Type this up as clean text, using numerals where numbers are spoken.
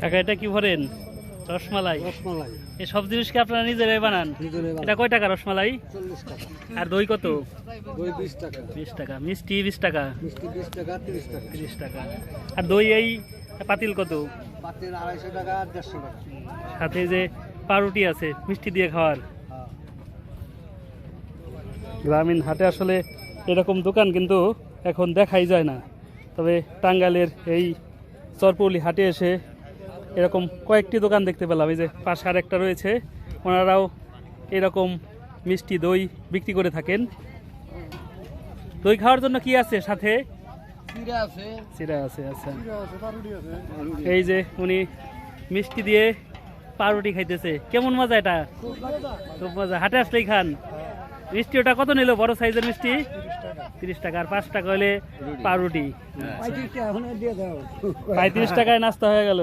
কাকা এটা কি ভরেন? রসমালাই। রসমালাই এই সব জিনিস কি আপনারা নিজেরাই বানান? এটা কয় টাকা রসমালাই? 40 টাকা। আর দই কত? দই 20 টাকা। 20 টাকা। মিষ্টি 20 টাকা। মিষ্টি 20 টাকা, 30 টাকা। 30 টাকা। আর দই এই পাতিল কত? পাতিল 250 টাকা আর 150 টাকা। সাথে যে পাউরুটি আছে মিষ্টি দিয়ে খাওয়ার। হ্যাঁ। গ্রামীণ হাটে আসলে এরকম দোকান কিন্তু এখন দেখাই যায় না, তবে টাঙ্গাইলের এই চরপৌলি হাটে এসে এরকম কয়েকটি দোকান দেখতে পেলাম। এই যে পাশে আরেকটা রয়েছে, ওনারাও এরকম মিষ্টি দই বিক্রি করে থাকেন। দই খাওয়ার জন্য কি আছে সাথে? চিড়া আছে। চিড়া আছে। আচ্ছা, চিড়া আছে, পাউরুটি আছে। এই যে উনি মিষ্টি দিয়ে পাউরুটি খাইতেছে। কেমন মজা এটা? খুব মজা। হাটে আসলেই খান। মিষ্টি ওটা কত নিল? বড় সাইজের মিষ্টি 30 টাকা। আর 5 টাকা হলে পাউরুটি। 35 টাকা এখন দিয়ে দাও। 35 টাকায় নাস্তা হয়ে গেল।